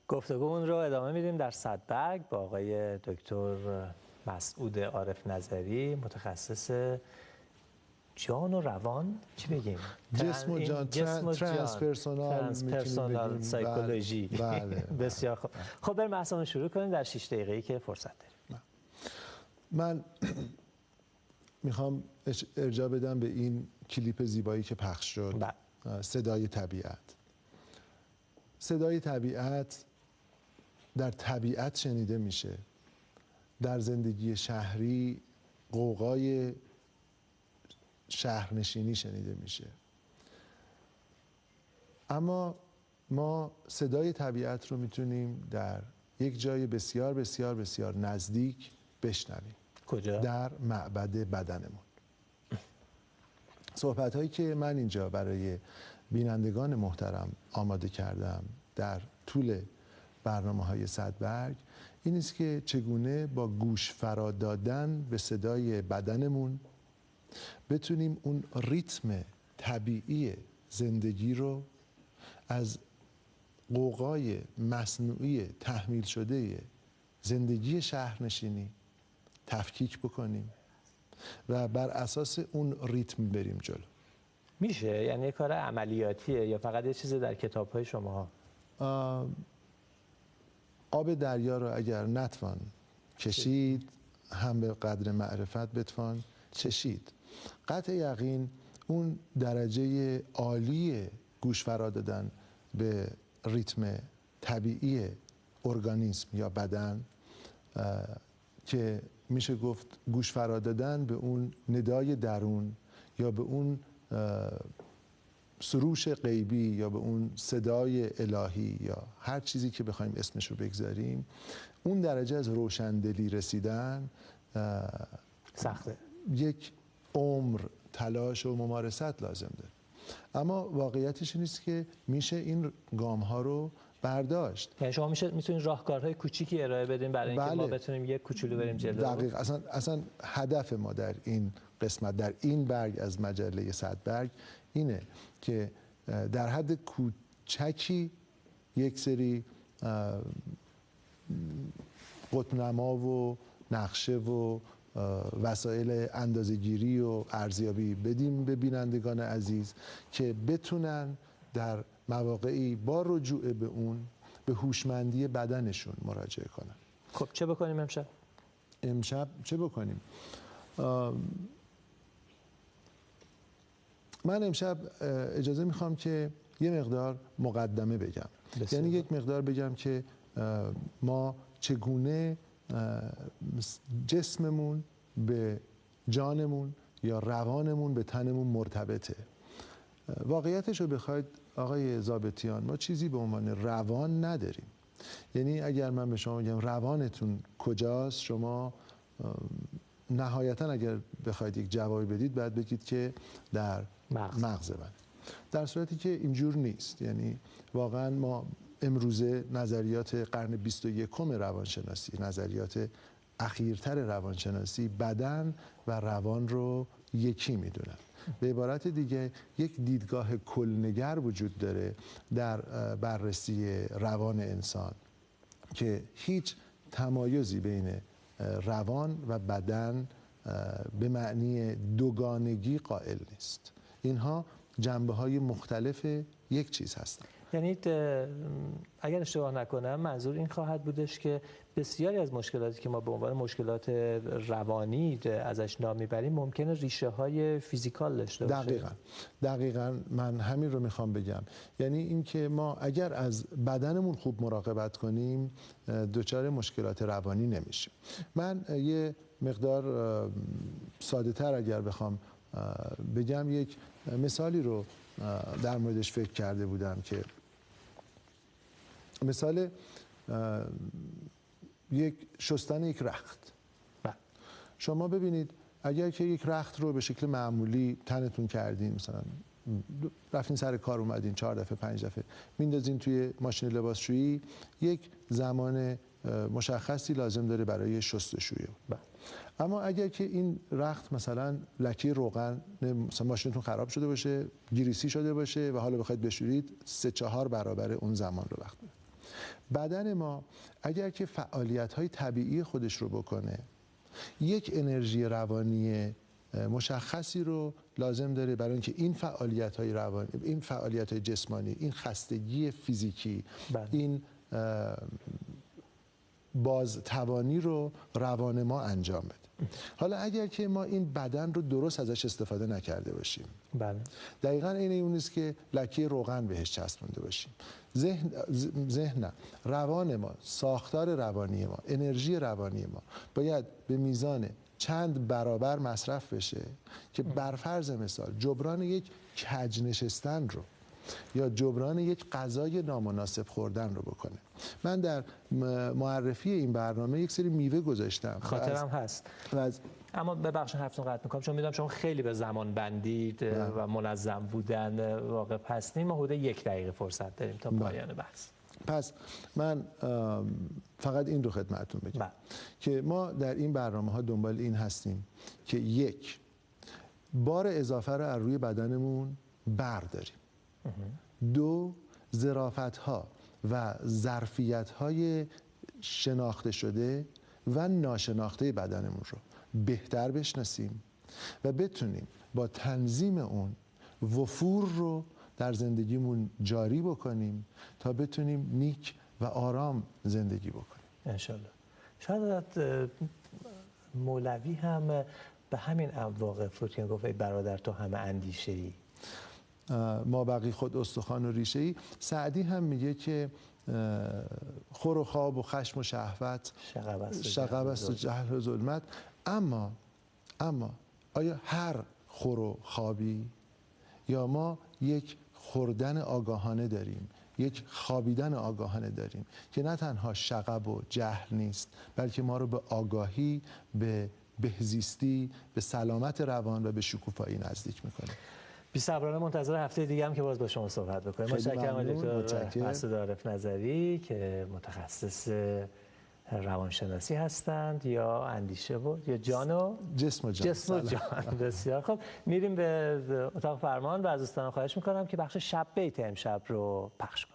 گفتگومون رو ادامه میدیم در صدبرگ با آقای دکتر مسعود عارف نظری، متخصص جان و روان، چی بگیم؟ جسم و جان، ترانسپرسونال سایکولوژی. بله. بسیار خوب. خب بریم بحثمون شروع کنیم در 6 دقیقه‌ای که فرصت داریم. من میخوام ارجاع بدم به این کلیپ زیبایی که پخش شد. صدای طبیعت. صدای طبیعت در طبیعت شنیده میشه. در زندگی شهری غوغای شهرنشینی شنیده میشه. اما ما صدای طبیعت رو میتونیم در یک جای بسیار بسیار بسیار نزدیک بشنویم. کجا؟ در معبد بدنمون. صحبت هایی که من اینجا برای بینندگان محترم آماده کردم در طول برنامه‌های صدبرگ این است که چگونه با گوش فرا دادن به صدای بدنمون بتونیم اون ریتم طبیعی زندگی رو از غوغای مصنوعی تحمیل شده زندگی شهرنشینی تفکیک بکنیم و بر اساس اون ریتم بریم جلو. میشه؟ یعنی کار عملیاتیه یا فقط یه چیز در کتاب‌های شما؟ آب دریا رو اگر نتوان کشید هم به قدر معرفت بتوان چشید. قطع یقین اون درجه عالی گوش فرا دادن به ریتم طبیعی ارگانیسم یا بدن که میشه گفت گوش فرا دادن به اون ندای درون یا به اون سروش غیبی یا به اون صدای الهی یا هر چیزی که بخوایم اسمش رو بگذاریم، اون درجه از روشندلی رسیدن سخته. یک عمر تلاش و ممارست لازم داره. اما واقعیتش این است که میشه این گام ها رو برداشت. یعنی شما میتونید راهکارهای کوچیکی ارائه بدین برای اینکه ما بتونیم یک کوچولو بریم جلو. دقیق. اصلا هدف ما در این قسمت، در این برگ از مجله صدبرگ اینه که در حد کوچکی یک سری قطب‌نما و نقشه و وسایل اندازه‌گیری و ارزیابی بدیم به بینندگان عزیز که بتونن در مواقعی با رجوع به اون به هوشمندی بدنشون مراجعه کنن. خب چه بکنیم امشب؟ امشب چه بکنیم؟ من امشب اجازه میخوام که یه مقدار مقدمه بگم. یعنی یک مقدار بگم که ما چگونه جسممون به جانمون یا روانمون به تنمون مرتبطه. واقعیتش رو بخواید آقای ضابطیان، ما چیزی به عنوان روان نداریم. یعنی اگر من به شما بگم روانتون کجاست، شما نهایتا اگر بخواید یک جوابی بدید باید بگید که در مغز من. در صورتی که اینجور نیست. یعنی واقعا ما امروزه نظریات قرن 21 روانشناسی، نظریات اخیرتر روانشناسی بدن و روان رو یکی میدونن. به عبارت دیگه یک دیدگاه کلنگر وجود داره در بررسی روان انسان که هیچ تمایزی بین روان و بدن به معنی دوگانگی قائل نیست. اینها جنبه‌های مختلف یک چیز هستند. یعنی اگر اشتباه نکنم منظور این خواهد بودش که بسیاری از مشکلاتی که ما به عنوان مشکلات روانی ازش نام میبریم ممکنه ریشه های فیزیکال داشته باشه. دقیقاً من همین رو میخوام بگم. یعنی اینکه ما اگر از بدنمون خوب مراقبت کنیم دچار مشکلات روانی نمیشیم. من یه مقدار ساده تر اگر بخوام بگم یک مثالی رو در موردش فکر کرده بودم که مثال شستن یک رخت. شما ببینید اگر که یک رخت رو به شکل معمولی تنتون کردین، مثلا رفتین سر کار اومدین 4 دفعه 5 دفعه میندازین توی ماشین لباسشویی، یک زمان مشخصی لازم داره برای شستشویی. اما اگر که این رخت مثلا لکه روغن، مثلا ماشینتون خراب شده باشه، گریسی شده باشه و حالا بخواید بشورید 3-4 برابر اون زمان رو وقت می‌بره. بدن ما اگر که فعالیت‌های طبیعی خودش رو بکنه، یک انرژی روانی مشخصی رو لازم داره برای اینکه این فعالیت‌های روانی، این فعالیت‌های جسمانی، این خستگی فیزیکی، این بازتوانی رو روان ما انجام بده. حالا اگر که ما این بدن رو درست ازش استفاده نکرده باشیم، دقیقاً این اون نیست که لکه روغن بهش چسبونده باشیم. ذهن نه، روان ما، ساختار روانی ما، انرژی روانی ما باید به میزان چند برابر مصرف بشه که بر فرض مثال جبران یک کج نشستن رو یا جبران یک غذای نامناسب خوردن رو بکنه. من در معرفی این برنامه یک سری میوه گذاشتم، خاطرم هست. اما ببخشید حرفتون قطع میکنم چون میدونم شما خیلی به زمان بندید و منظم بودن واقف هستیم. ما حدود 1 دقیقه فرصت داریم تا پایان بحث. پس من فقط این رو خدمتتون بگم که ما در این برنامه ها دنبال این هستیم که 1 بار اضافه رو از روی بدنمون برداریم، 2 ظرافت‌ها و ظرفیت‌های شناخته شده و ناشناخته بدنمون رو بهتر بشناسیم و بتونیم با تنظیم اون وفور رو در زندگیمون جاری بکنیم تا بتونیم نیک و آرام زندگی بکنیم انشالله. شاید مولوی هم به همین واقف بود که گفت ای برادر تو همه اندیشه‌ای، ما بقی خود استخوان و ریشه‌ای. سعدی هم میگه که خور و خواب و خشم و شهوت شغب است و جهل و ظلمت. اما آیا هر خور و خوابی یا ما یک خوردن آگاهانه داریم، یک خوابیدن آگاهانه داریم که نه تنها شغب و جهل نیست بلکه ما رو به آگاهی، به بهزیستی، به سلامت روان و به شکوفایی نزدیک میکنه. بی‌صبرانه منتظر هفته دیگه هم که باز با شما صحبت بکنیم. متشکرم دکتر مسعود عارف نظری که متخصص روانشناسی هستند یا اندیشه بود یا جان و جسم و جان. بسیار خب، میریم به اتاق فرمان و از دوستان خواهش میکنم که بخش شب بیت امشب رو پخش کنیم.